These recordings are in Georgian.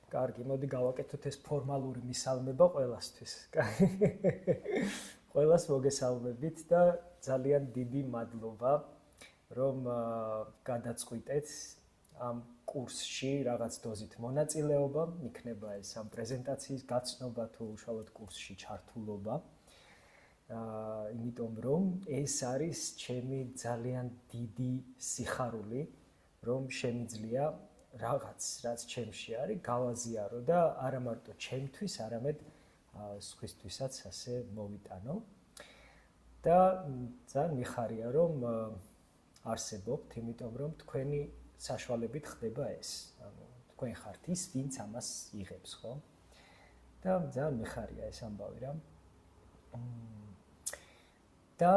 კარგი, მოდი გავაკეთოთ ეს ფორმალური მისალმება ყველასთვის. ყველას მოგესალმებით და ძალიან დიდი მადლობა, რომ გადაწყვიტეთ ამ კურსში რაღაც დოზით მონაწილეობა, იქნება ეს ამ პრეზენტაციის გაცნობა თუ უშუალოდ კურსში ჩართულობა. იმიტომ რომ ეს არის ჩემი ძალიან დიდი სიხარული, რომ შემიძლია რაღაც, რაც ჩემში არის, გავაზიარო და არა მარტო ჩემთვის, არამედ სხვისთვისაც ასე მოვიტანო. და ძალიან მიხარია, რომ არსებობთ, იმიტომ რომ თქვენი საშუალებით ხდება ეს. ანუ თქვენ ხართ ის, ვინც ამას იღებს, ხო? და ძალიან მიხარია ეს ამბავი რა. და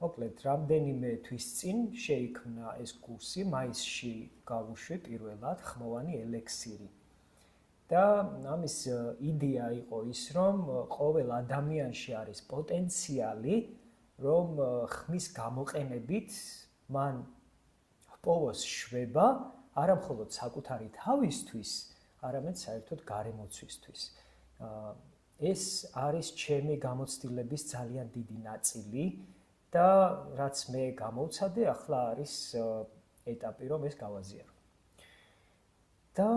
მოკლედ რამდენიმე თვის წინ შეიქმნა ეს კურსი, მაისში გავუშვი პირველად ხმოვანი ელექსირი. და ამის იდეა იყო ის, რომ ყოველ ადამიანში არის პოტენციალი, რომ ხმის გამოყენებით მან ჰპოვოს შვება, არა მხოლოდ საკუთარი თავისთვის, არამედ საერთოდ გარემოცვისთვის. ეს არის ჩემი გამოცდილების ძალიან დიდი ნაწილი და რაც მე გამოვცადე, ახლა არის ეტაპი, რომ ეს გავაზიარო. და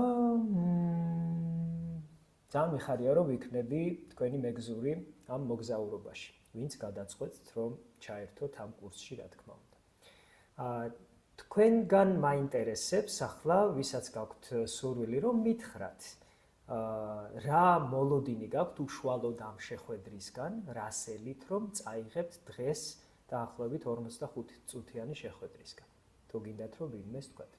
ძალიან მიხარია, რომ ვიქნები თქვენი მეგზური ამ მოგზაურობაში, ვინც გადაწყვეტთ, რომ ჩაერთოთ ამ კურსში, რა თქმა უნდა. თქვენგან მაინტერესებს ახლა, ვისაც გაქვთ სურვილი, რომ მითხრათ, რა მოლოდინი გაქვთ უშუალოდ ამ შეხვედრისგან, რას ელით, რომ წაიღებთ დღეს დაახლოებით 45 წუთიანი შეხვედრისგან. თუ გინდათ, რომ ვინმეს თქვათ.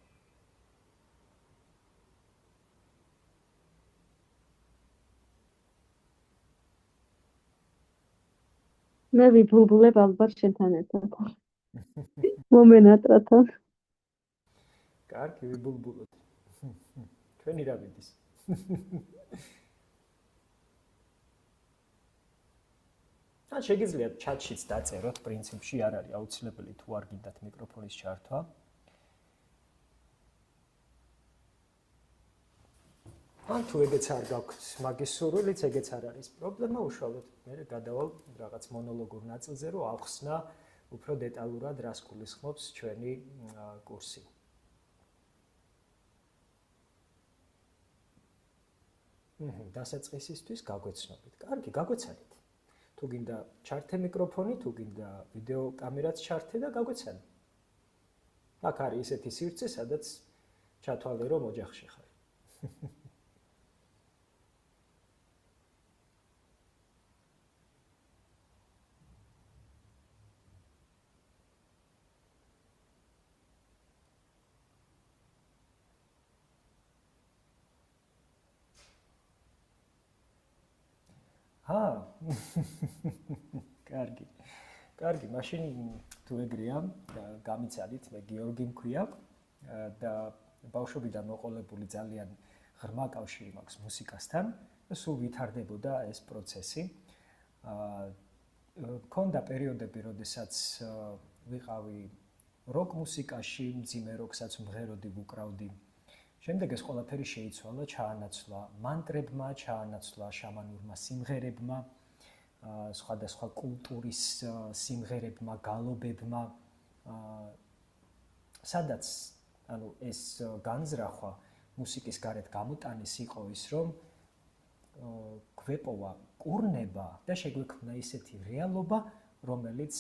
მე ვიბულბულებ ალბათ შენთან ერთად. მომენატრათან. კარგი, ვიბულბულოთ. ჩვენი რა მიდის? ან შეგიძლიათ ჩატშიც დაწეროთ, პრინციპში არ არის აუცილებელი თუ არ გინდათ მიკროფონის ჩართვა. ან თუ ეგეც არ გაქვთ მაგის სურვილიც, ეგეც არ არის პრობლემა, უშუალოდ მე გადავალ რაღაც მონოლოგურ ნაწილზე, რომ ავხსნა უფრო დეტალურად რას გულისხმობს ჩვენი კურსი. დასაწყისისთვის გაგვეცნობით. კარგი, გაგვეცანით. თუ გინდა ჩართე მიკროფონი, თუ გინდა ვიდეო კამერაც ჩართე და გაგვეცანე. აქ არის ისეთი სივრცე, სადაც ჩათვალე, რომ ოჯახში ხარ. კარგი. კარგი, მაშინ თუ ეგრეა, გამიცადით, მე გიორგი მქვია და ბავშვობიდან მოყოლებული ძალიან ღრმა კავშირი მაქვს მუსიკასთან და სულ ვითარდებოდა ეს პროცესი. მქონდა პერიოდები, როდესაც ვიყავი როკ მუსიკაში, მძიმე როკსაც მღეროდი, ვუკრავდი. შემდეგ ეს ყველაფერი შეიცვალა, ჩაანაცვლა მანტრებმა, ჩაანაცვლა შამანურმა სიმღერებმა, სხვადასხვა კულტურის სიმღერებმა, გალობებმა, სადაც ანუ ეს განზრახვა მუსიკის გარეთ გამოტანის იყო ის, რომ გვეპოვა კურნება და შეგვექმნა ისეთი რეალობა, რომელიც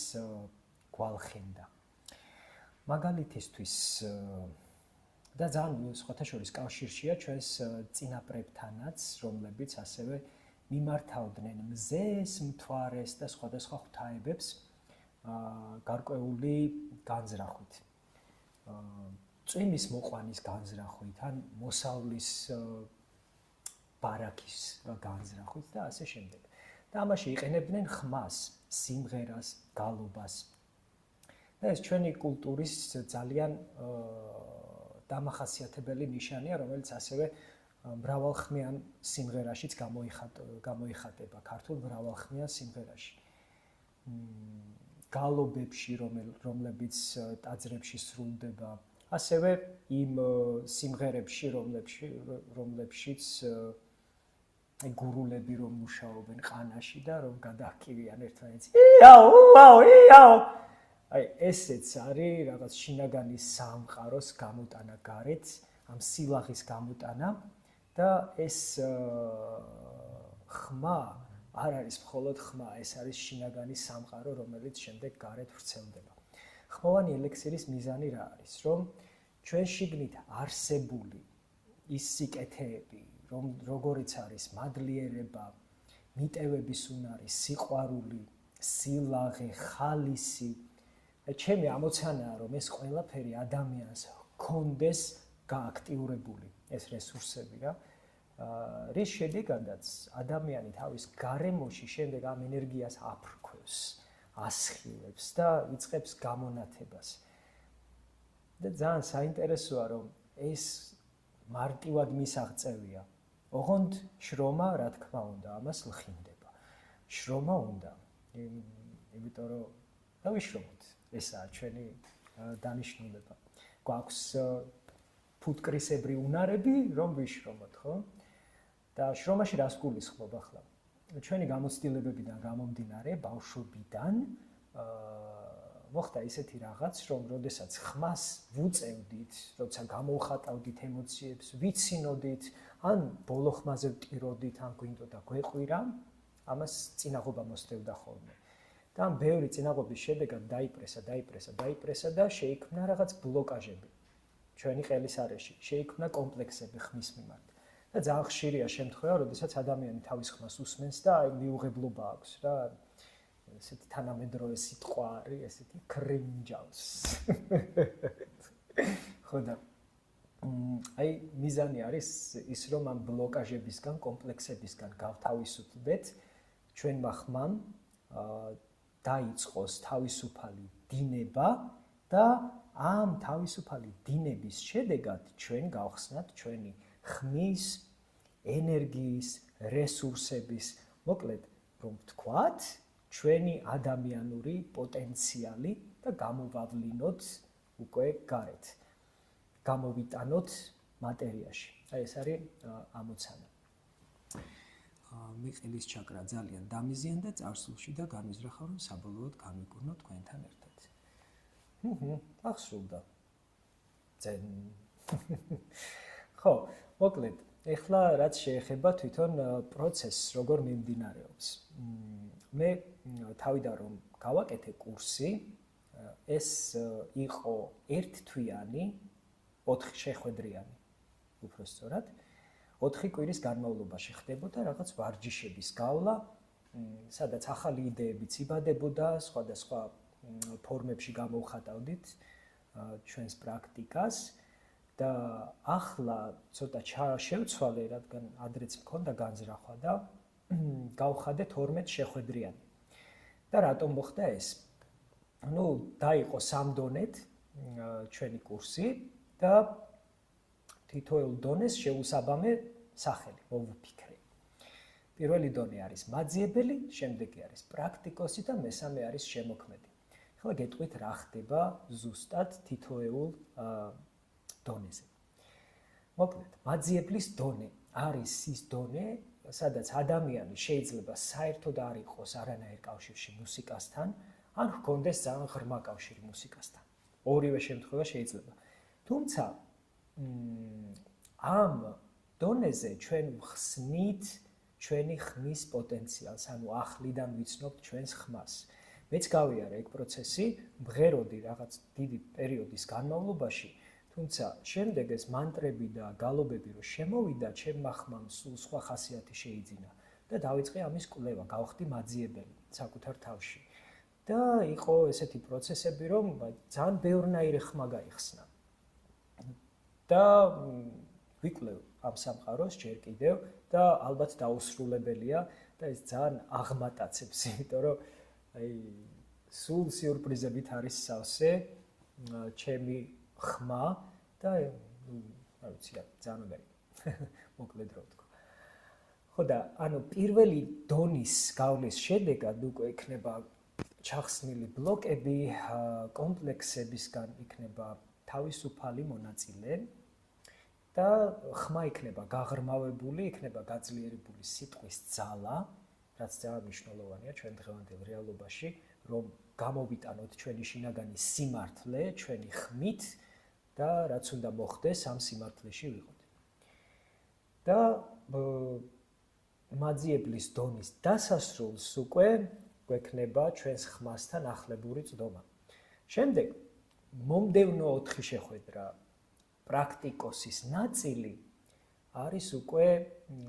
გვალხენდა. მაგალითისთვის და ძალიან სხვათა შორის კავშირშია ჩვენს წინაპრებთანაც, რომლებიც ასევე მიმართავდნენ მზეს, მთვარეს და სხვადასხვა ღვთაებებს გარკვეული განზრახვით. წვიმის მოყვანის განზრახვით, ან მოსავლის ბარაქის განზრახვით და ასე შემდეგ. და ამაში იყენებდნენ ხმას, სიმღერას, გალობას. და ეს ჩვენი კულტურის ძალიან დამახასიათებელი ნიშანია, რომელიც ასევე მრავალხმიან სიმღერაშიც გამოიხატება, ქართულ მრავალხმიან სიმღერაში. გალობებში, რომლებიც ტაძრებში სრულდება, ასევე იმ სიმღერებში, რომლებშიც გურულები რომ მუშაობენ ყანაში და რომ გადაჰკივიან ერთმანეთს. იაუ. აი ესეც არის რაღაც შინაგანის სამყაროს გამოტანა გარეთ, ამ სილაღის გამოტანა და ეს ხმა არ არის მხოლოდ ხმა, ეს არის შინაგანის სამყარო, რომელიც შემდეგ გარეთ ვრცელდება. ხმოვანი ელექსირის მიზანი რა არის? რომ ჩვენ შიგნით არსებული ის სიკეთეები, როგორიც არის მადლიერება, მიტევების უნარი, სიყვარული, სილაღე, ხალისი, ჩემი ამოცანაა, რომ ეს ყველაფერი ადამიანს ჰქონდეს გააქტიურებული ეს რესურსები რა. რის შედეგადაც ადამიანი თავის გარემოში შემდეგ ამ ენერგიას აფრქვევს, ასხივებს და იწყებს გამონათებას. და ძალიან საინტერესოა, რომ ეს მარტივად მისაღწევია. ოღონდ შრომა, რა თქმა უნდა, ამას ლხინდება. შრომა უნდა, იმიტომ რომ დავიშრომოთ, ესაა ჩვენი დანიშნულება. გვაქვს ფუტკრისებრი უნარები, რომ ვიშრომოთ, ხო? და შრომაში რას გულისხმობ ახლა? ჩვენი გამოცდილებებიდან გამომდინარე, ბავშვობიდან მოხდა ისეთი რაღაც, რომ როდესაც ხმას ვუწევდით, როცა გამოვხატავდით ემოციებს, ვიცინოდით, ან ბოლო ხმაზე ვტიროდით, ან გვინდოდა გვეყვირა, ამას წინაღობა მოსდევდა ხოლმე. და ამ ბევრი წინაღობის შედეგად დაიპრესა და შეიქმნა რაღაც ბლოკაჟები ჩვენი ყელის არეში, შეიქმნა კომპლექსები ხმის მიმართ. და ძალიან ხშირია შემთხვევა, როდესაც ადამიანი თავის ხმას უსმენს და აი მიუღებლობა აქვს რა. ესეთი თანამედროვე სიტყვა არის, ესეთი კრინჯავს. ხო და აი მიზანი არის ის, რომ ამ ბლოკაჟებისგან, კომპლექსებისგან გავთავისუფლდეთ, ჩვენმა ხმამ დაიწყოს თავისუფალი დინება და ამ თავისუფალი დინების შედეგად ჩვენ გავხსნათ ჩვენი ხმის, ენერგიის, რესურსების, მოკლედ, რომ ვთქვათ, ჩვენი ადამიანური პოტენციალი და გამოვავლინოთ უკვე გარეთ. გამოვიტანოთ მატერიაში. აი ეს არის ამოცანა. მე ყელის ჩაკრა ძალიან დამიზიან და წარსულში და განვიზრახავ, რომ საბოლოოდ გამიკურნო თქვენთან ერთად. აღსრულდა. ძენ. ხო, მოკლედ, ეხლა რაც შეეხება თვითონ პროცესს, როგორ მიმდინარეობს. მე თავიდან რომ გავაკეთე კურსი, ეს იყო ერთთვიანი, 4 შეხვედრიანი, უпростоრად. 4 კვირის განმავლობაში ხდებოდა რაღაც ვარჯიშების გავლა, სადაც ახალი იდეებიც იბადებოდა, სხვადასხვა ფორმებში გამოვხატავდით ჩვენს პრაქტიკას და ახლა ცოტა შევცვალე, რადგან ადრეც მქონდა განზრახვა და გავხადე 12 შეხვედრიანი. და რატომ მოხდა ეს? ნუ დაიყო სამ დონედ ჩვენი კურსი და თითოეულ დონეს შეუსაბამე სახელი მოვუფიქრე. პირველი დონე არის მაძიებელი, შემდეგი არის პრაქტიკოსი და მესამე არის შემოქმედი. ახლა გეტყვით რა ხდება ზუსტად თითოეულ დონეზე. მოკლედ, მაძიებლის დონე არის ის დონე, სადაც ადამიანი შეიძლება საერთოდ არ იყოს არანაირ კავშირში მუსიკასთან, ან ჰქონდეს ძალიან ღრმა კავშირი მუსიკასთან. ორივე შემთხვევა შეიძლება. თუმცა ამ დონეზე ჩვენ ვხსნით ჩვენი ხმის პოტენციალს, ანუ ახლიდან ვიცნობთ ჩვენს ხმას. მეც გავიარე ეგ პროცესი, მღეროდი რაღაც დიდი პერიოდის განმავლობაში, თუმცა შემდეგ ეს მანტრები და გალობები რო შემოვიდა, ჩემმა ხმამ სულ სხვა ხასიათი შეიძინა და დავიწყე ამის კვლევა, გავხდი მაძიებელი საკუთარ თავში. და იყო ესეთი პროცესები, რომ ძალიან ბევრნაირი ხმა გაიხსნა. და ვიკვლევ ამ სამყაროს ჯერ კიდევ და ალბათ დაუსრულებელია და ეს ძალიან აღმატაცებს, იმიტომ რომ აი სულ სიურპრიზებით არის სავსე ჩემი ხმა და არ ვიცი რა ძალიან მაგარი მოკლედ რო ვთქვა. ხო და ანუ პირველი დონის გავლის შედეგად უკვე იქნება ჩახსნილი ბლოკები, კომპლექსებისგან იქნება თავისუფალი მონაწილე და ხმა იქნება გაღრმავებული, იქნება გაძლიერებული სიტყვის ძალა, რაც ძალიან მნიშვნელოვანია ჩვენ დღევანდელ რეალობაში, რომ გამოვიტანოთ ჩვენი შინაგანი სიმართლე, ჩვენი ხმით და რაც უნდა მოხდეს ამ სიმართლეში ვიყოთ. და მაძიებლის დონის დასასრულს უკვე გვექნება ჩვენს ხმასთან ახლებური წვდომა. შემდეგ მომდევნო 4 შეხვედრა პრაქტიკოსის ნაწილი არის უკვე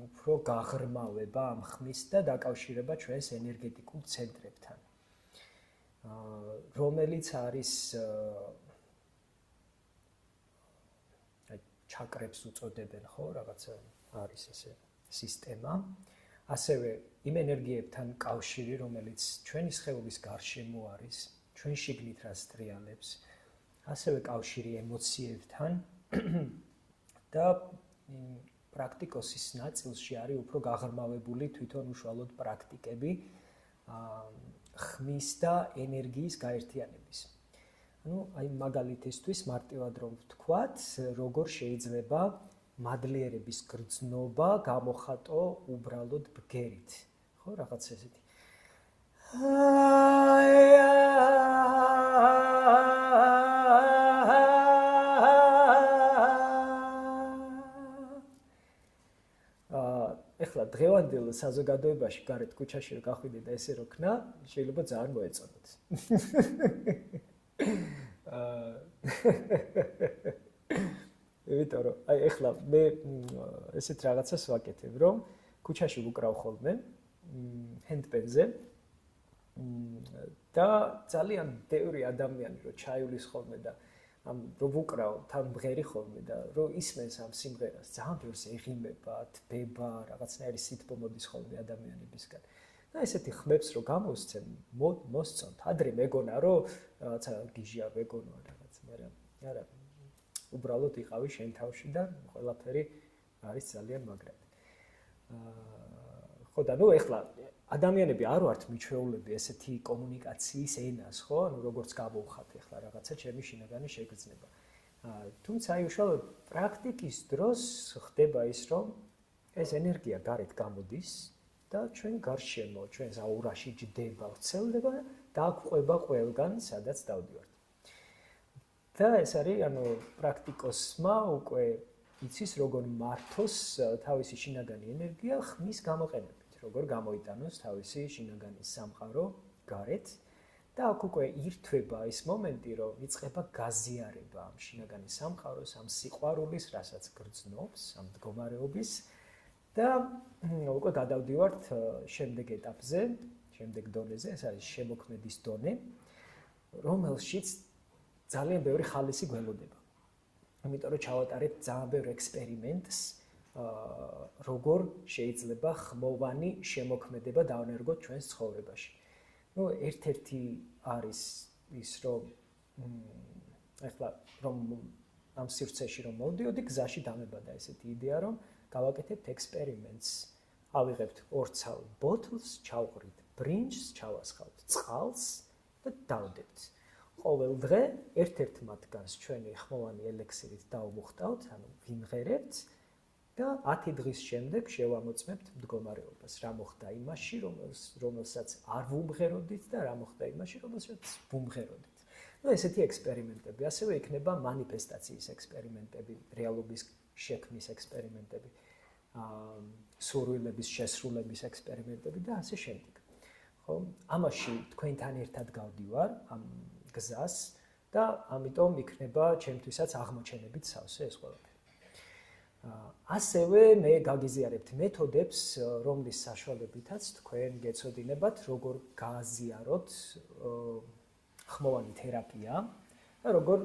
უფრო გაღრმავება ამ ხმის და დაკავშირება ჩვენს ენერგეტიკულ ცენტრებთან. რომელიც არის ჩაკრებს უწოდებენ, ხო, რაღაცა არის ესე სისტემა. ასევე იმ ენერგიებთან კავშირი, რომელიც ჩვენი სხეულის გარშემო არის, ჩვენ შიგნით რას ტრიალებს, ასევე კავშირი ემოციებთან და პრაქტიკოსის ნაწილში არის უფრო გაღრმავებული თვითონ უშუალოდ პრაქტიკები ხმის და ენერგიის გაერთიანების. ანუ აი მაგალითისთვის მარტივად რომ ვთქვათ, როგორ შეიძლება მადლიერების გრძნობა გამოხატო უბრალოდ ბგერით. ხო, რაღაც ესეთი. ეხლა დღევანდელ საზოგადოებაში გარეთ ქუჩაში რო გახვიდე და ესე რო ქნა, შეიძლება ძალიან მოეწონოთ. იმიტომ რომ აი ეხლა მე ესეთ რაღაცას ვაკეთებ, რომ ქუჩაში ვუკრავ ხოლმე ჰენდპენზე და ძალიან ბევრი ადამიანი რო ჩაივლის ხოლმე და ამ რო ვუკრავ თან მღერი ხოლმე და რო ისმენს ამ სიმღერას, ძალიან ბევრს ეღიმება, თბება, რაღაცნაირი სითბო მოდის ხოლმე ადამიანებისგან. და ესეთი ხმებს რო გამოსცემ, მოსწონთ. ადრე მეგონა რომ რაღაცა გიჟია მეგონო რაღაც, მაგრამ არა უბრალოდ იყავი შენ თავში და ყველაფერი არის ძალიან მაგრად. ხო და ნუ ეხლა ადამიანები არ ვართ მიჩვეულები ესეთი კომუნიკაციის ენას, ხო? ანუ როგორც გავუხат ეხლა რაღაცა ჩემი შინაგანი შეგრძნება. თუმცა აი უშუალოდ პრაქტიკის დროს ხდება ის, რომ ეს ენერგია გარეთ გამოდის და ჩვენ გარშემო, ჩვენს აურაში ჯდება, ვრცელდება და აკვება ყველგან, სადაც დავდივართ. და ეს არის, ანუ პრაქტიკოსმა უკვე იცის როგორ მართოს თავისი შინაგანი ენერგია ხმის გამოყენებით, როგორ გამოიტანოს თავისი შინაგანი სამყარო გარეთ და აქ უკვე ირთვება ის მომენტი, რომ იწყება გაზიარება ამ შინაგანი სამყაროს, ამ სიყვარულის, რასაც გრძნობს, ამ მდგომარეობის და უკვე გადავდივართ შემდეგ ეტაპზე, შემდეგ დონეზე, ეს არის შემოქმედის დონე, რომელშიც ძალიან ბევრი ხალისი გველოდება. იმიტომ რომ ჩავატარეთ ძალიან ბევრ ექსპერიმენტს, როგორ შეიძლება ხმოვანი შემოქმედება დავნერგოთ ჩვენს ცხოვრებაში. ნუ ერთ-ერთი არის ის, რომ ეხლა რომ ამ სივრცეში რომ მოვდიოდი, გზაში დამებადა ესეთი იდეა, რომ გავაკეთებთ ექსპერიმენტს. ავიღებთ 2 ცალ ბოთლს, ჩავყრით ბრინჯს, ჩავასხავთ წყალს და დავდებთ. ყოველ დღე ერთ-ერთ მათგანს ჩვენი ხმოვანი ელექსირით დავმუხტავთ, ანუ ვიმღერებთ და 10 დღის შემდეგ შევამოწმებთ მდგომარეობას. რა მოხდა იმაში, რომელსაც არ ვუმღეროდით და რა მოხდა იმაში, რომელსაც ვუმღეროდით. ნუ ესეთი ექსპერიმენტები, ასევე იქნება მანიფესტაციის ექსპერიმენტები, რეალობის შექმნის ექსპერიმენტები, სურვილების შესრულების ექსპერიმენტები და ასე შემდეგ. ხო? ამაში თქვენთან ერთად გავდივარ ამ გზას და ამიტომ იქნება ჩემთვისაც აღმოჩენებით სავსე ეს ყველაფერი. ასევე მე გაგიზიარებთ მეთოდებს, რომლის საშუალებითაც თქვენ გეცოდინებათ, როგორ გააზიაროთ ხმოვანი თერაპია და როგორ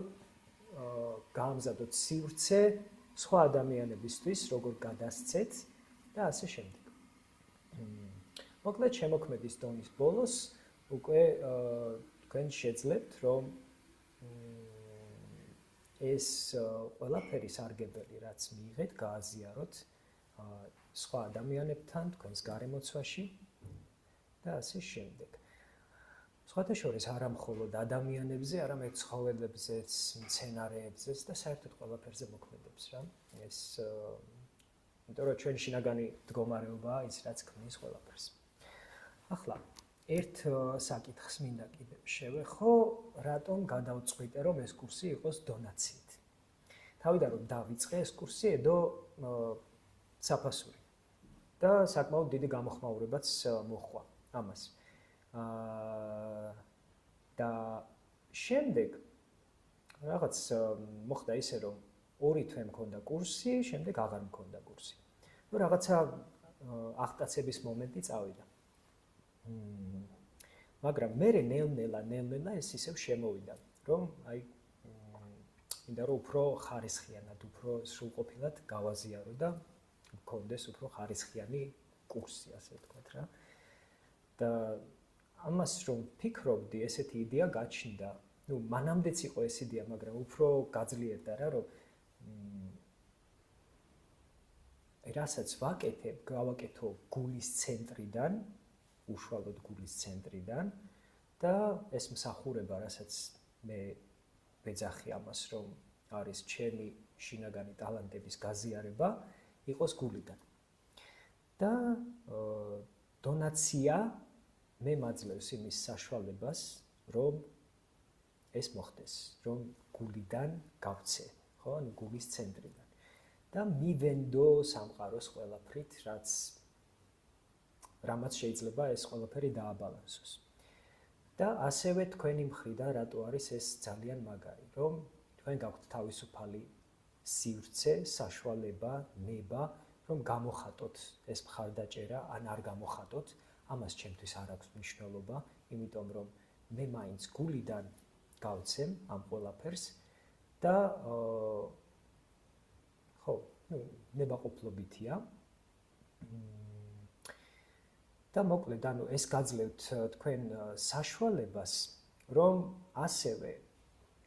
გაამზადოთ სივრცე სხვა ადამიანებისთვის, როგორ გადასცეთ და ასე შემდეგ. მოკლედ შემოქმედის დონის ბოლოს უკვე თქვენ შეძლებთ, რომ ეს ყველაფერი სარგებელი, რაც მიიღეთ, გააზიაროთ სხვა ადამიანებთან, თქვენს გარემოცვაში და ასე შემდეგ. სხვათა შორის არა მხოლოდ ადამიანებზე, არამედ ცხოველებზეც, მცენარეებზეც და საერთოდ ყველაფერზე მოქმედებს რა. ეს იმიტომ რომ ჩვენი შინაგანი მდგომარეობაა ის, რაც ქმნის ყველაფერს. ახლა ერთ საკითხს მინდა კიდევ შევეხო, რატომ გადავწყვიტე რომ ეს კურსი იყოს დონაციით. თავიდან რომ დავიწყე ეს კურსი ედო საფასური და საკმაოდ დიდი გამოხმაურებაც მოჰყვა ამას. და შემდეგ რაღაც მოხდა ისე რომ 2 თვე მქონდა კურსი, შემდეგ აღარ მქონდა კურსი. ნუ რაღაცა აღტაცების მომენტი წავიდა. მაგრამ მე ნელ-ნელა ეს ისევ შემოვიდა, რომ აი მინდა რომ უფრო ხარისხიანად, უფრო სრულყოფილად გავაზიარო და მქონდეს უფრო ხარისხიანი კურსი, ასე ვთქვათ რა. და ამას რომ ფიქრობდი, ესეთი იდეა გაჩნდა. ნუ მანამდეც იყო ეს იდეა, მაგრამ უფრო გაძლიერდა რა, რომ რასაც ვაკეთებ, გავაკეთო გულის ცენტრიდან, უშუალოდ გულის ცენტრიდან და ეს მსახურება, რასაც მე ვეძახი ამას, რომ არის ჩემი შინაგანი ტალანტების გაზიარება, იყოს გულიდან. და დონაცია მე მაძლევს იმის საშუალებას, რომ ეს მოხდეს, რომ გულიდან გავცე, ხო, ანუ გულის ცენტრიდან. და მივენდო სამყაროს ყველაფრით, რამაც შეიძლება ეს ყველაფერი დააბალანსოს. და ასევე თქვენი მხრიდან რატო არის ეს ძალიან მაგარი, რომ თქვენ გაქვთ თავისუფალი სივრცე, საშუალება, ნება, რომ გამოხატოთ ეს მხარდაჭერა, ან არ გამოხატოთ, ამას ჩემთვის არ აქვს მნიშვნელობა, იმიტომ რომ მე მაინც გულიდან გავცემ ამ ყველაფერს და ხო, ნებაყოფლობითია. და მოკლედ, ანუ ეს გაძლევთ თქვენ საშუალებას, რომ ასევე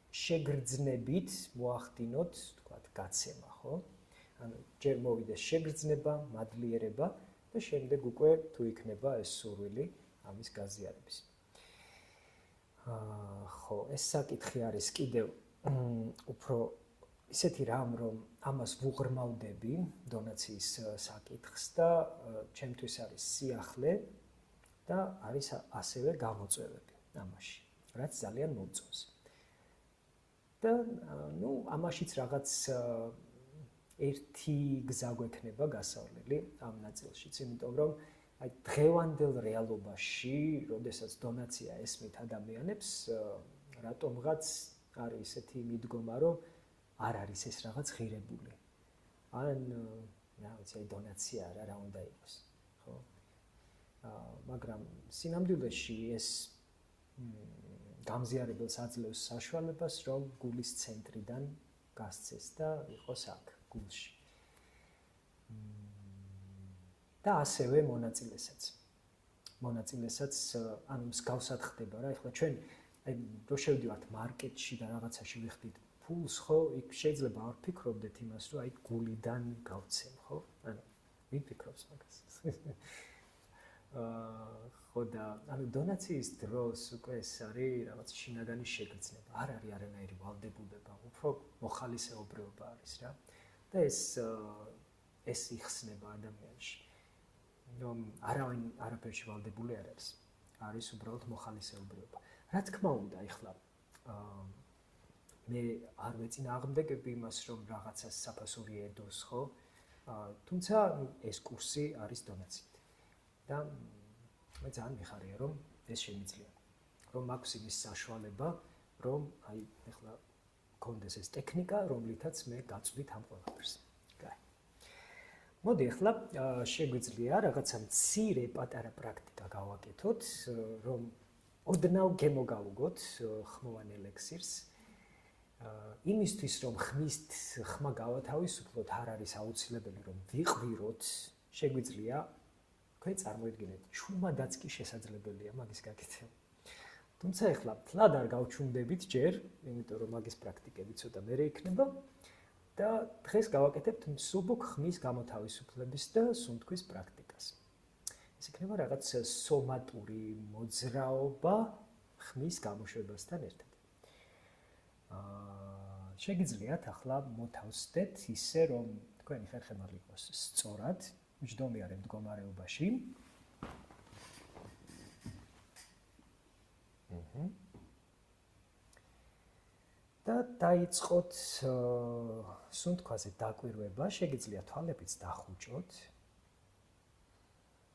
შეგრძნებით მოახდინოთ, თქვათ, გაცემა, ხო? ანუ ჯერ მოვიდეს შეგრძნება, მადლიერება და შემდეგ უკვე თუ იქნება ეს სურვილი ამის გაზიარების. ხო, ეს საკითხი არის კიდევ უფრო ისეთი რამ, რომ ამას ვუღრმავდები დონაციის საკითხს და ჩემთვის არის სიახლე და არის ასევე გამოწვევები ამაში, რაც ძალიან მომწონს. და ნუ ამაშიც რაღაც ერთი გზა გვექნება გასავლელი ამ ნაწილშიც, იმიტომ რომ აი დღევანდელ რეალობაში, როდესაც დონაცია ესმით ადამიანებს, რატომღაც არის ესეთი მიდგომა, რომ არ არის ეს რაღაც ღირებული. ან რა ვიცი, აი დონაცია რა უნდა იყოს, ხო? მაგრამ სინამდვილეში ეს გამზიარებელს აძლევს საშუალებას, რომ გულის ცენტრიდან გასცეს და იყოს აქ, გულში. და ასევე მონაწილესაც. მონაწილესაც, ანუ მსგავსად ხდება რა, ეხლა ჩვენ აი რო შევდივართ მარკეტში და რაღაცაში ვიხდით ფულს, ხო, იქ შეიძლება არ ფიქრობდეთ იმას, რომ აი გულიდან გავცემ, ხო? ანუ ვინ ფიქრობს მაგას? ხო და ანუ დონაციის დროს უკვე ეს არის რაღაც შინაგანი შეგრძნება, არ არის არანაირი ვალდებულება, უფრო მოხალისეობრიობა არის რა. და ეს იხსნება ადამიანში. რომ არავინ არაფერში ვალდებული არ არის. არის უბრალოდ მოხალისეობრიობა. რა თქმა უნდა, ეხლა მე არ მეწინააღმდეგები იმას, რომ რაღაცას საფასური ედოს, ხო? თუმცა ეს კურსი არის დონაციით. და მე ძალიან მიხარია, რომ ეს შემიძლია. რომ მაქვს იმის საშუალება, რომ აი ეხლა გქონდეს ეს ტექნიკა, რომლითაც მე გაწვდით ამ ყველაფერს. მოდი ახლა შეგვიძლია რაღაცა მცირე პატარა პრაქტიკა გავაკეთოთ, რომ ოდნავ გემოგავუგოთ ხმოვან ელექსირს. იმისთვის რომ ხმა გავათავისუფლოთ, არ არის აუცილებელი რომ ვიყვიროთ, შეგვიძლია თქვენ წარმოიდგინეთ, ჩუმადაც კი შესაძლებელია მაგის გაკეთება. თუმცა ახლა თლად არ გავჩუმდებით ჯერ, იმიტომ რომ მაგის პრაქტიკები ცოტა მერე იქნება. და დღეს გავაკეთებთ მსუბუქ ხმის გამოთავისუფლების და სუნთქვის პრაქტიკას. ეს იქნება რაღაც სომატური მოძრაობა ხმის გამოშვებასთან ერთად. შეგიძლიათ ახლა მოთავსდეთ ისე, რომ თქვენი ხერხემალი იყოს სწორად, მჯდომარე მდგომარეობაში. და დაიწყოთ სუნთქვაზე დაკვირვება, შეგიძლიათ თვალებიც დახუჭოთ.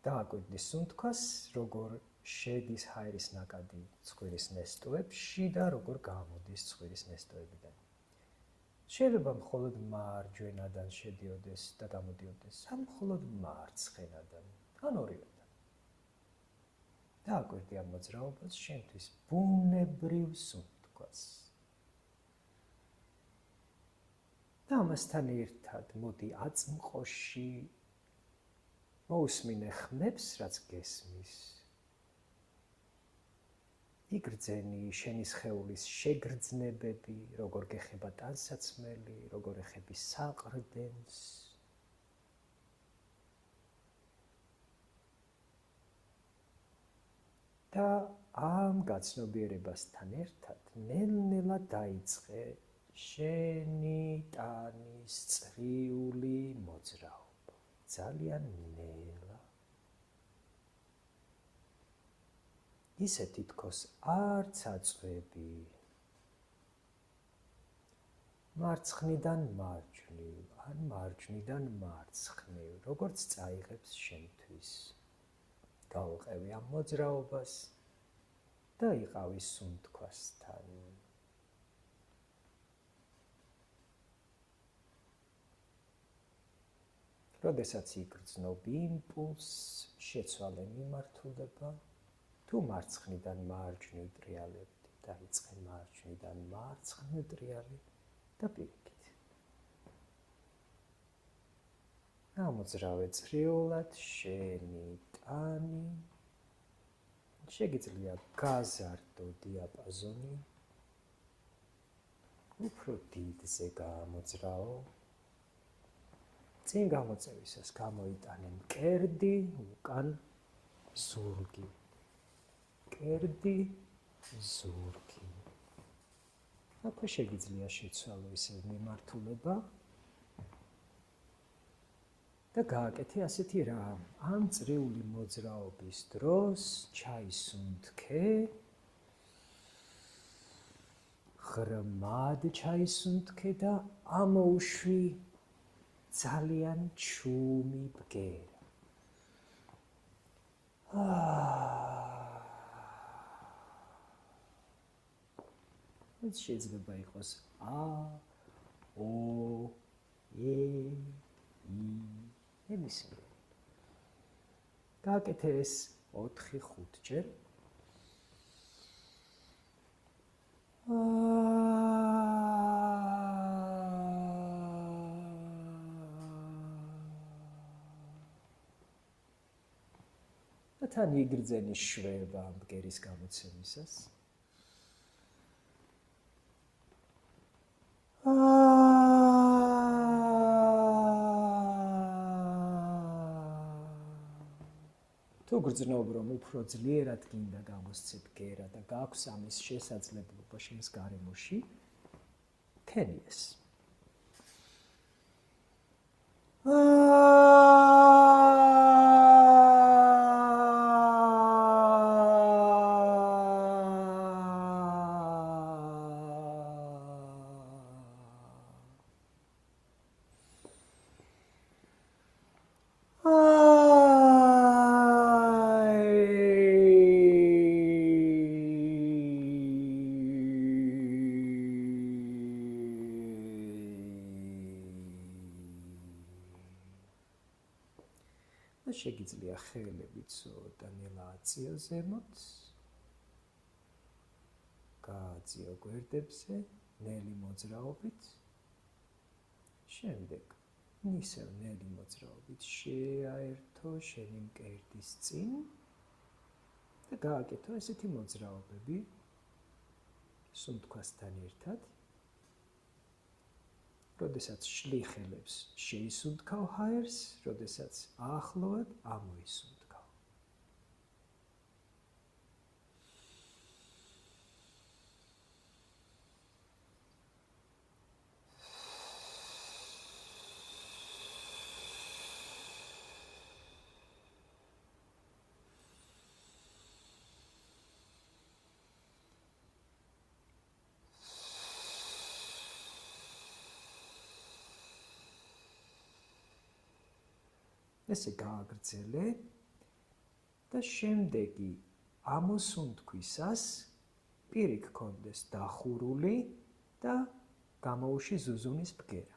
დააკვირდით სუნთქვას, როგორ შედის ჰაერის ნაკადი ცხვირის ნესტოებში და როგორ გამოდის ცხვირის ნესტოებიდან. შეიძლება მხოლოდ მარჯვენადან შედიოდეს და გამოდიოდეს, ან მხოლოდ მარცხენადან, ან ორივედან. დააკვირდი ამ მოძრაობას შენთვის ბუნებრივ სუნთქვას. და ამასთან ერთად მოდი აწმყოში მოусმინე ხმებს, რაც გესმის. იგრძენი შენი სხეულის შეგრძნებები, როგორ გეხება ტანსაცმელი, როგორ ეხები საყრდენს. და ამ გაცნობიერებასთან ერთად ნელ-ნელა დაიწყე შენი ტანის წრიული მოძრაობა. ძალიან ნელა. ისე თითქოს არც აწვევი. მარცხნიდან მარჯვნივ, ან მარჯვნიდან მარცხნივ, როგორც წაიღებს შენთვის. გავყევი ამ მოძრაობას და იყავი სუნთქვასთან. როდესაც იგრძნობ იმპულსს, შეცვალე მიმართულება, თუ მარცხნიდან მარჯვნივ ტრიალებდი, დაიწყე მარჯვნიდან მარცხნივ ტრიალი და პირიქით. ამოძრავე წრიულად შენი ტანი. შეგიძლია გაზარდო დიაპაზონი. უფრო დიდზე გამოძრაო. წინ გამოწევისას გამოიტანე მკერდი, უკან ზურგი. მკერდი, ზურგი. აქვე შეგიძლია შეცვალო ისე მიმართულება. და გააკეთე ასეთი რამ. ამ წრიული მოძრაობის დროს ჩაისუნთქე. ღრმად ჩაისუნთქე და ამოუშვი ძალიან ჩუმი ბგერა. შეიძლება იყოს ა, ო, ე, ი. ნებისმიერი. გააკეთე ეს 4-5 ჯერ. და თან იგრძენი შვება ამ ბგერის გამოცემისას. თუ გრძნობ, რომ უფრო ძლიერად გინდა გამოსცე ბგერა და გაქვს ამის შესაძლებლობა შენს გარემოში, ქენი ეს. შეგიძლია ხელები ცოტა ნელა აწიო ზემოთ. გააწიო გვერდებზე, ნელი მოძრაობით. შემდეგ ისევ ნელი მოძრაობით შეაერთო შენი მკერდის წინ და გააკეთო ესეთი მოძრაობები სუნთქვასთან ერთად. როდესაც შლი ხელებს შეისუნთქავ ჰაერს, როდესაც ახლოვად ამოისუნთქავ. ესე გააგრძელე და შემდეგი ამოსუნთქვისას პირი გქონდეს დახურული და გამოუში ზუზუნის ბგერა,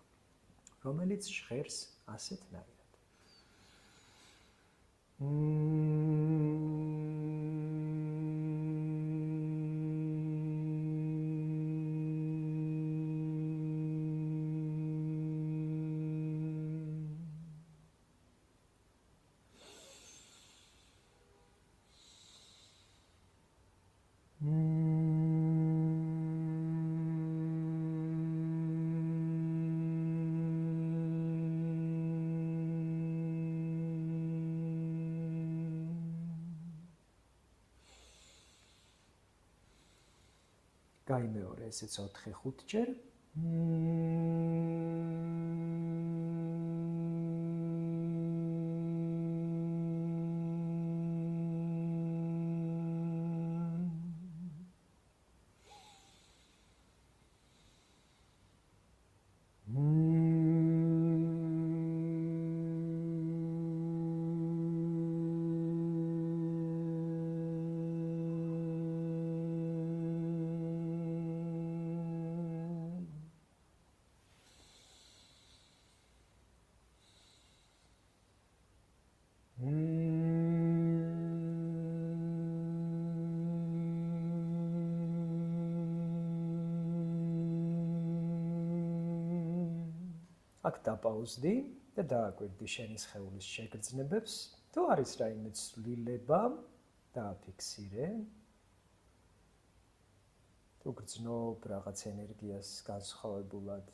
რომელიც ჟღერს ასეთნაირად. გაიმეორე ესეც 4-5 ჯერ. აქ დაპაუზდი და დააკვირდი შენი სხეულის შეგრძნებებს. თუ არის რაიმე ცვლილება, დააფიქსირე. თუ გრძნობ რაღაც ენერგიას განსხვავებულად.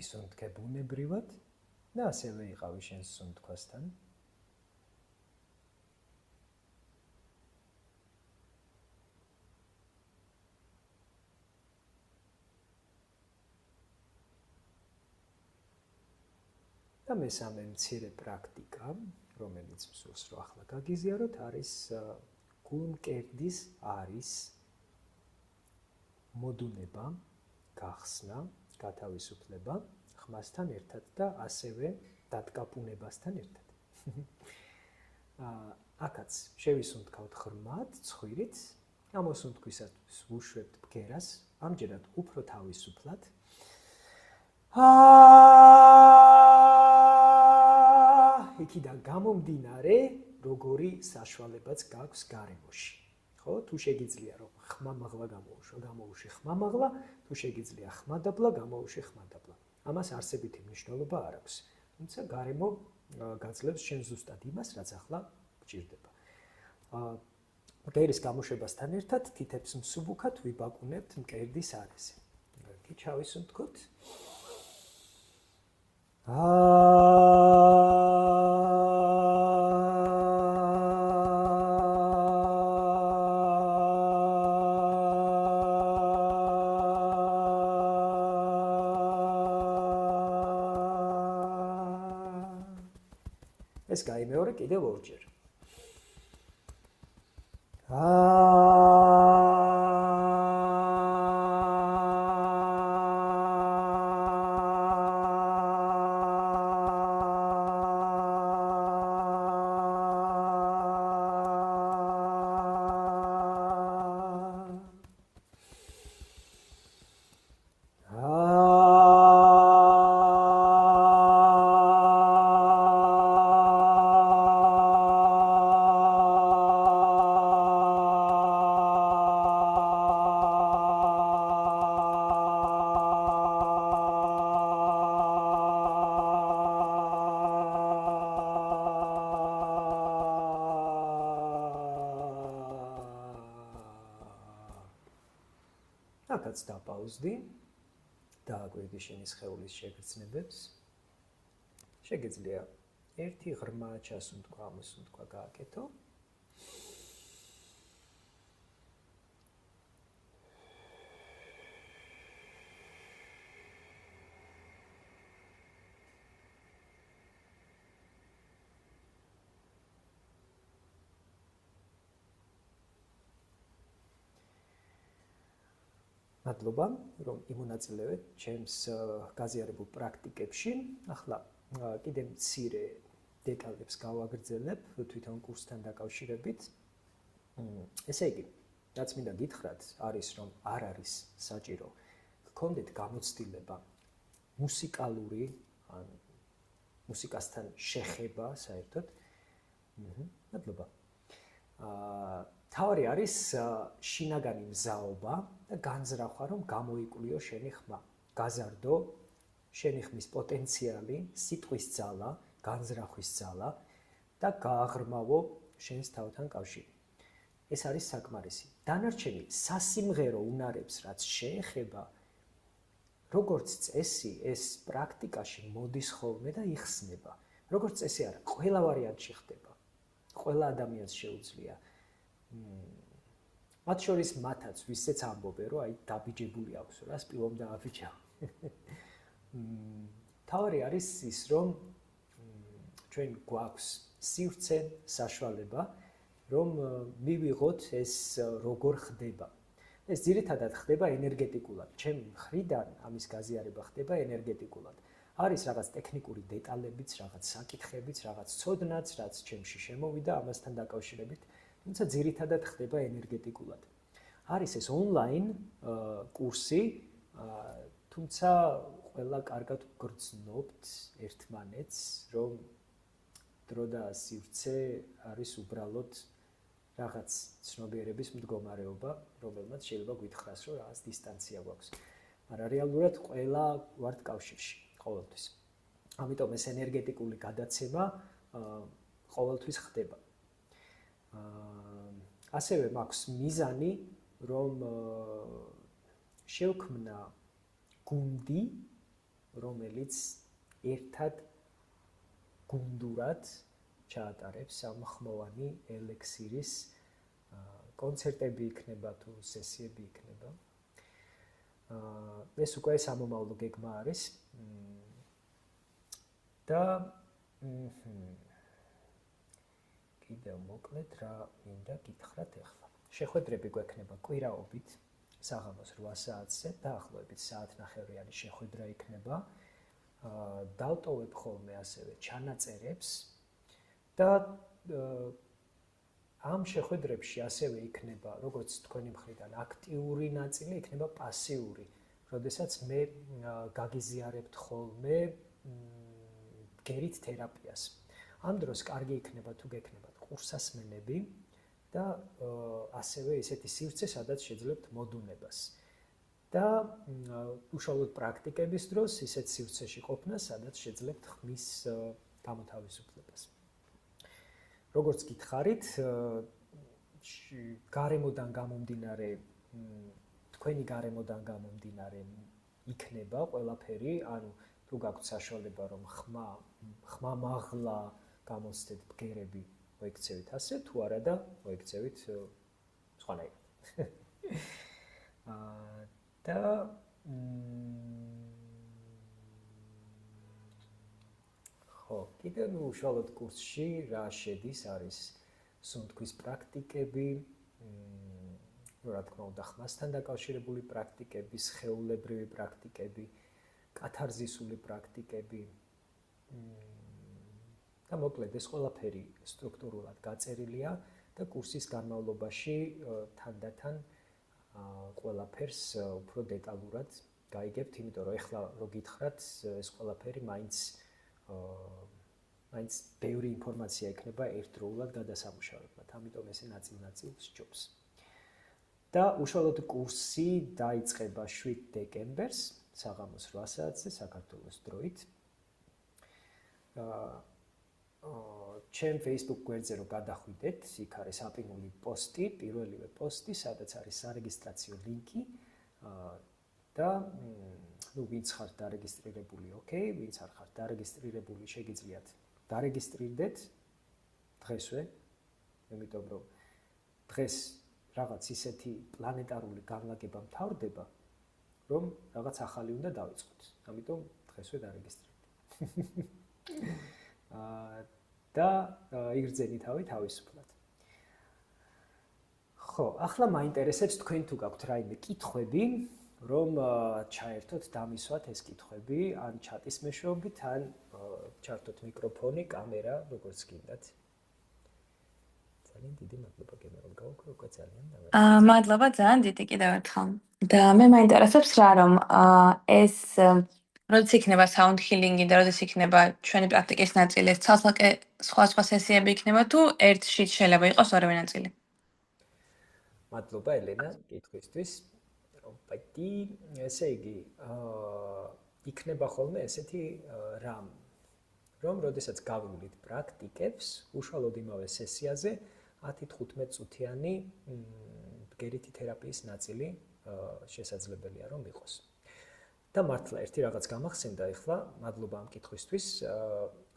ისუნთქე ბუნებრივად და ასევე იყავი შენ სუნთქვასთან. და მესამე მცირე პრაქტიკა, რომელიც მსურს რომ ახლა გაგიზიაროთ, არის გულმკერდის არის მოდუნება, გახსნა, გათავისუფლება ხმასთან ერთად და ასევე დატკაპუნებასთან ერთად. აქაც შევისუნთქავთ ღრმად, ცხვირით, ამოსუნთქვისას ვუშვებთ ბგერას, ამჯერად უფრო თავისუფლად. იქიდან გამომდინარე, როგორი საშუალებაც გაქვს გარემოში. ხო, თუ შეგიძლია რომ ხმამაღლა გამოუშვი ხმამაღლა, თუ შეგიძლია ხმადაბლა გამოუშვი ხმადაბლა. ამას არსებითი მნიშვნელობა არ აქვს. თუმცა გარემო გაძლევს შენ ზუსტად იმას, რაც ახლა გჭირდება. მკერდის გამოშვებასთან ერთად თითებს მსუბუქად ვიბაკუნებთ მკერდის არეზე. კი ჩავისუნთქოთ. ეს გაიმეორე კიდევ ორჯერ. აქაც დაპაუზდი, დააკვირდი შენი სხეულის შეგრძნებებს. შეგიძლია ერთი ღრმა ჩასუნთქვა, ამოსუნთქვა გააკეთო. მადლობა, რომ იმონაწილეეთ ჩემს გაზიარებულ პრაქტიკებში. ახლა კიდევ მცირე დეტალებს გავაგრძელებ თვითონ კურსთან დაკავშირებით. ესე იგი, რაც მინდა გითხრათ, არის რომ არ არის საჭირო გქონდეთ გამოცდილება მუსიკალური ან მუსიკასთან შეხება საერთოდ. მადლობა. თავი არის შინაგანი მზაობა და განზრახვა, რომ გამოიკვლიო შენი ხმა. გაზარდო შენი ხმის პოტენციალი, სიტყვის ძალა, განზრახვის ძალა და გააღრმავო შენს თავთან კავშირი. ეს არის საკმარისი. დანარჩენი სასიმღერო უნარებს, რაც შეეხება, როგორც წესი, ეს პრაქტიკაში მოდის ხოლმე და იხსნება. როგორც წესი არა, ყველა ვარიანტში ხდება. ყველა ადამიანს შეუძლია. მათ შორის მათაც, ვისაც ამბობენ, რომ აი დაბიჯებული აქვს, რა სპილომ დააბიჯა. თავი არის ის, რომ ჩვენ გვაქვს სივრცე, საშუალება, რომ მივიღოთ ეს როგორ ხდება. ეს ძირითადად ხდება ენერგეტიკულად. ჩემ მხრიდან ამის გაზიარება ხდება ენერგეტიკულად. არის რაღაც ტექნიკური დეტალებიც, რაღაც საკითხებიც, რაღაც ცოდნაც, რაც ჩემში შემოვიდა ამასთან დაკავშირებით, თუმცა ძირითადად ხდება ენერგეტიკულად. არის ეს ონლაინ კურსი, თუმცა ყველა კარგად გრძნობთ ერთმანეთს, რომ დრო და სივრცე არის უბრალოდ რაღაც ცნობიერების მდგომარეობა, რომელმაც შეიძლება გითხრას, რომ რაღაც დისტანცია გვაქვს. მაგრამ რეალურად ყველა ვართ კავშირში, ყოველთვის. ამიტომ ეს ენერგეტიკული გადაცემა ყოველთვის ხდება. ასევე მაქვს მიზანი, რომ შევქმნა გუნდი, რომელიც ერთად გუნდურად ჩაატარებს ამ ხმოვანი ელექსირის კონცერტები იქნება თუ სესიები იქნება. ეს უკვე სამომავლო გეგმა არის. და კიდევ მოკლედ რა მინდა გითხრათ ახლა. შეხვედრები გვექნება კვირაობით საღამოს 8 საათზე, დაახლოებით საათნახევრიანი შეხვედრა იქნება. დავტოვებ ხოლმე ასევე ჩანაწერებს და ამ შეხვედრებში ასევე იქნება, როგორც თქვენი მხრიდან აქტიური ნაწილი, იქნება პასიური, როდესაც მე გაგიზიარებთ ხოლმე ბგერით თერაპიას. ამ დროს კარგი იქნება თუ გექნებათ კურსასმენები და ასევე ისეთი სივრცე, სადაც შეძლებთ მოდუნებას. და უშუალოდ პრაქტიკების დროს ისეთ სივრცეში ყოფნა, სადაც შეძლებთ ხმის გამოთავისუფლებას. როგორც გითხარით, გარემოდან გამომდინარე, თქვენი გარემოდან გამომდინარე იქნება ყველაფერი, ანუ თუ გაქვთ საშუალება, რომ ხმა მაღლა გამოცდეთ ბგერები, მოიქცევით ასე, თუ არა და მოიქცევით სხვანაირად. და ხო, კიდევ უშუალოდ კურსში რა შედის, არის სუნთქვის პრაქტიკები, რა თქმა უნდა, ხმასთან დაკავშირებული პრაქტიკები, სხეულებრივი პრაქტიკები, კათარზისული პრაქტიკები. და მოკლედ ეს ყველაფერი სტრუქტურულად გაწერილია და კურსის განმავლობაში თანდათან ყველაფერს უფრო დეტალურად გაიგებთ, იმიტომ რომ ეხლა რო გითხრათ, ეს ყველაფერი მაინც ბევრი ინფორმაცია იქნება ერთდროულად გადასამუშავებლად, ამიტომ ესე ნაწილ-ნაწილს ჯობს. და უშუალოდ კურსი დაიწყება 7 დეკემბერს, საღამოს 8 საათზე საქართველოს დროით. ჩემ Facebook გვერდზე რო გადახვიდეთ, იქ არის აპინული პოსტი, პირველივე პოსტი, სადაც არის სარეგისტრაციო ლინკი და ვინც ხართ დარეგისტრირებული, ოკეი, ვინც არ ხართ დარეგისტრირებული, შეგიძლიათ დარეგისტრირდეთ დღესვე, იმიტომ რომ დღეს რაღაც ისეთი პლანეტარული განლაგება მთავრდება, რომ რაღაც ახალი უნდა დავიწყოთ. ამიტომ დღესვე დარეგისტრირდეთ. და იგრძენი თავი თავისუფლად. ხო, ახლა მაინტერესებს თქვენ თუ გაქვთ რაიმე კითხვები, რომ ჩაერთოთ დამისვათ ეს კითხვები, ან ჩატის მეშვეობით, ან ჩართოთ მიკროფონი, კამერა, როგორც გინდათ. ძალიან დიდი მადლობა გენერალ გაუქრო, უკვე ძალიან დამარცხდა. მადლობა ძალიან დიდი კიდევ ერთხელ. და მე მაინტერესებს რა რომ ეს როდის იქნება sound healing-ი და როდის იქნება ჩვენი პრაქტიკის ნაწილი, ეს ცალ-ცალკე სხვა სესიები იქნება თუ ერთში შეიძლება იყოს ორივე ნაწილი? მადლობა ელენა კითხვისთვის. პატი, ესე იგი, იქნება ხოლმე ესეთი რამ, რომ როდესაც გავივლით პრაქტიკებს, უშუალოდ იმავე სესიაზე 10-15 წუთიანი ბგერითი თერაპიის ნაწილი შესაძლებელია რომ იყოს. და მართლა ერთი რაღაც გამახსენდა ახლა, მადლობა ამ კითხვისთვის,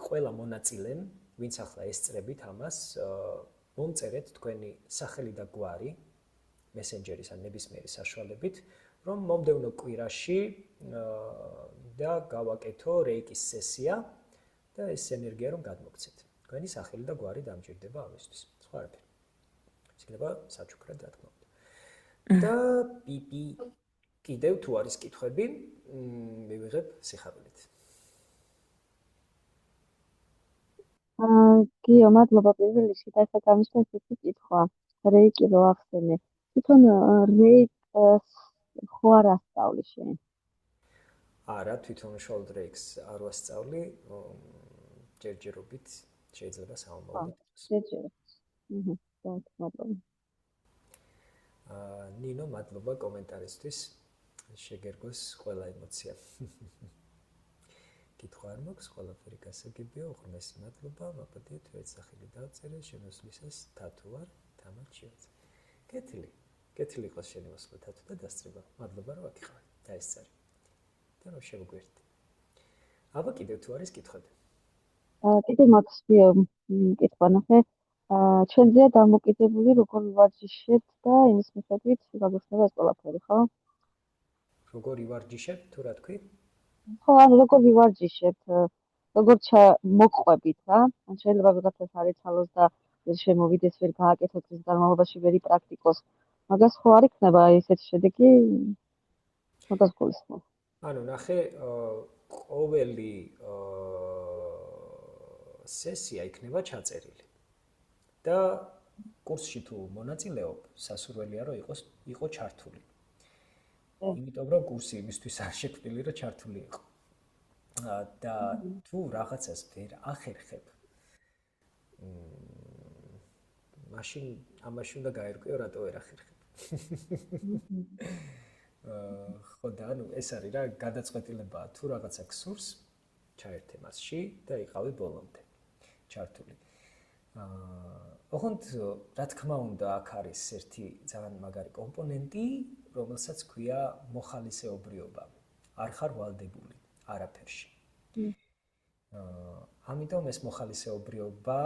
ყველა მონაწილემ, ვინც ახლა ესწრებით ამას, მომწერეთ თქვენი სახელი და გვარი მესენჯერის ან ნებისმიერი საშუალებით, რომ მომდევნო კვირაში და გავაკეთო რეიკის სესია და ეს ენერგია რომ გადმოგცეთ. თქვენი სახელი და გვარი დამჭირდება ამისთვის. სხვა არაფერი. იქნება საჩუქრად რა თქმა უნდა. და პიპი კიდევ თუ არის კითხვები, მივიღებ სიხარულით. გიო, მადლობა პირველ რიგში და ახლა გამიშვა ესეთი კითხვა. რეიკი რო ახსენე. თვითონ რეიკს ხო არ ასწავლი შენ? არა, თვითონ უშუალოდ რეიკს არ ვასწავლი, ჯერჯერობით შეიძლება საომრობით. ჯერჯერობით. მადლობა. ნინო, მადლობა კომენტარისთვის. შეგერგოს ყველა ემოცია. კითხვა არ მაქვს, ყველაფერი გასაგებია, უღრმესი მადლობა, მაპატიეთ ერთ სახელი დავწერე, შემოსვლისას თათუ არ, თამარ ჩიოძე. კეთილი იყოს შენი მოსვლა თათუ და დასწრება. მადლობა რომ აქ იყავი და ეს წარი. და რომ შევგვერდი. აბა კიდევ თუ არის კითხვები? კიდევ მაქვს კითხვა ნახე. ჩვენზეა დამოკიდებული როგორ ვარჯიშებთ და იმის მიხედვით როგორ ხდება ეს ყველაფერი, ხო? როგორ ივარჯიშებ, თუ რა თქვი? ხო, ანუ როგორ ვივარჯიშებთ, როგორ მოყვებით რა? ან შეიძლება ვიღაცას არ ეცალოს და ვერ შემოვიდეს, ვერ გააკეთოს ის განმავლობაში ვერი პრაქტიკოს. მაგას ხო არ იქნება ესეთი შედეგი? მაგას გულისხმობ. ანუ ნახე, ყოველი სესია იქნება ჩაწერილი. და კურსში თუ მონაწილეობ, სასურველია რომ იყო ჩართული. იმიტომ რომ კურსი იმისთვის არ შექმნილი რომ ჩართული იყო. და თუ რაღაცას ვერ ახერხებ, მაშინ ამაში უნდა გაერკვიო რატო ვერ ახერხებ. ხო და ანუ ეს არის რა გადაწყვეტილებაა თუ რაღაცა გსურს ჩაერთე მასში და იყავი ბოლომდე ჩართული. ოღონდ რა თქმა უნდა აქ არის ერთი ძალიან მაგარი კომპონენტი, რომელსაც ქვია მოხალისეობრიობა. არ ხარ ვალდებული არაფერში. ამიტომ ეს მოხალისეობრიობა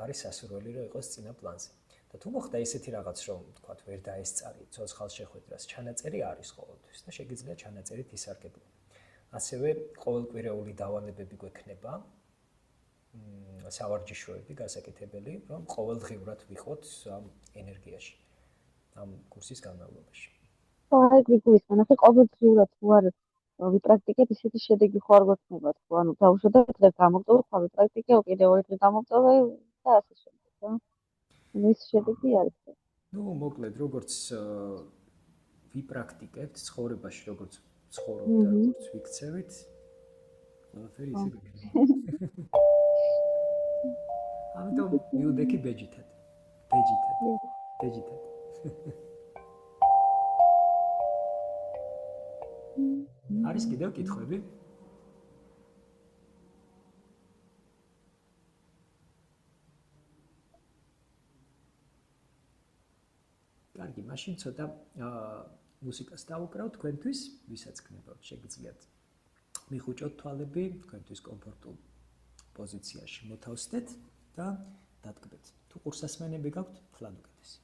არის სასურველი რომ იყოს წინა პლანზე. და თუ მოხდა ესეთი რაღაც რომ თქვათ ვერ დაესწარი ცოცხალ შეხვედრას ჩანაწერი არის ყოველთვის და შეგიძლია ჩანაწერით ისარგებლო. ასევე ყოველკვირეული დავალებები გვექნება სავარჯიშოები გასაკეთებელი, რომ ყოველდღიურად ვიყოთ ამ ენერგიაში, ამ კურსის განმავლობაში. ხო, აი გიგულისხმენ, ახლა ყოველდღიურად თუ არ ვიპრაქტიკებ, ისეთი შედეგი ხო არ გვექნება, ხო? ანუ დაუშვებად დღეს გამოგწევ, ხვალ ვიპრაქტიკებ, კიდევ ორი დღე გამოგწევ და ასე შემდეგ, რა. ეს შედეგი არის. ნუ მოკლედ, როგორც ვიპრაქტიკებთ ცხოვრებაში, როგორც ცხოვრობთ და როგორც ვიქცევით, ყველაფერი ისე გიქნება. ამიტომ მივდექი ბეჯითად. არის კიდევ კითხვები? კარგი, მაშინ ცოტა მუსიკას დავუკრავ თქვენთვის, ვისაც გნებავთ, შეგიძლიათ მიხუჭოთ თვალები, თქვენთვის კომფორტულ პოზიციაში მოთავსდეთ და დადგმეთ. თუ ყურსასმენები გაქვთ, ხლად უკეთესი.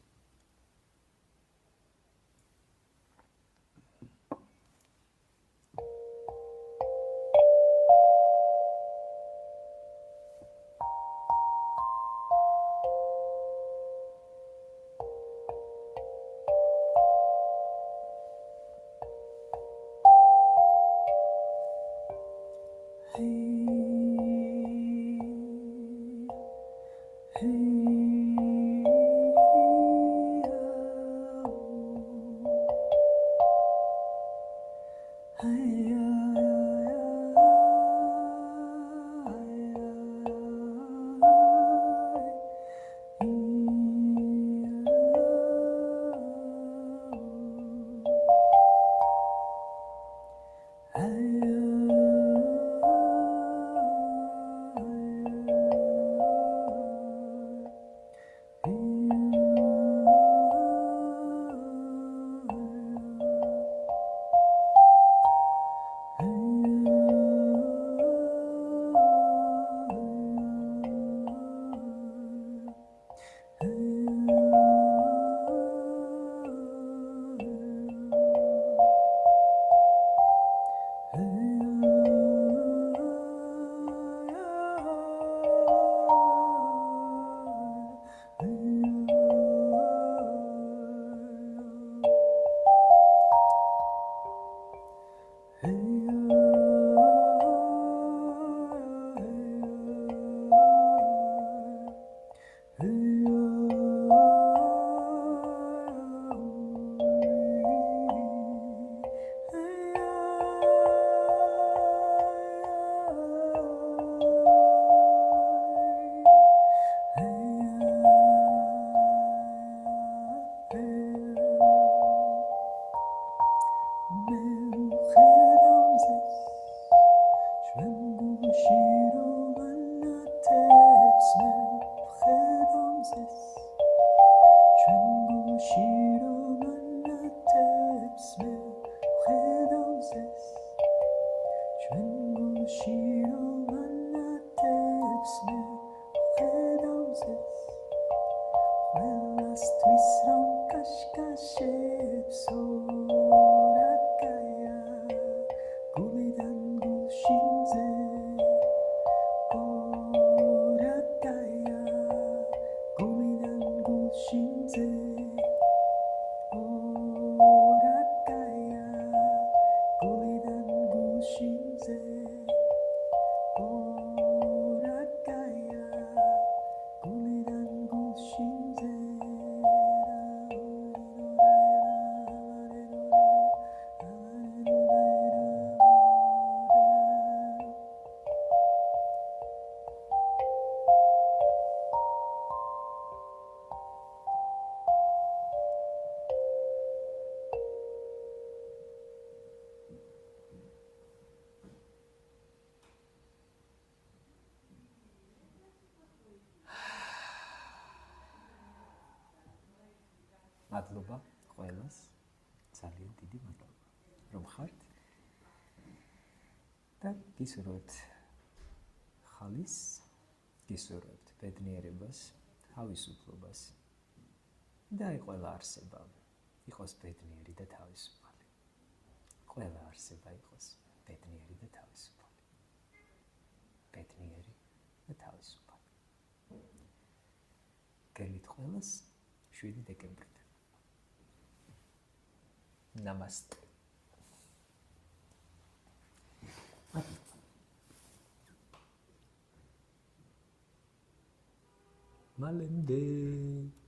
მადლობა ყველას, ძალიან დიდი მადლობა, რომ ხართ და გისურვებთ ხალის, გისურვებთ ბედნიერებას, თავისუფლებას და აი ყველა არსება იყოს ბედნიერი და თავისუფალი. ყველა არსება იყოს ბედნიერი და თავისუფალი. ბედნიერი და თავისუფალი. გელით ყველას 7 დეკემბრიდან. Namaste. Malende.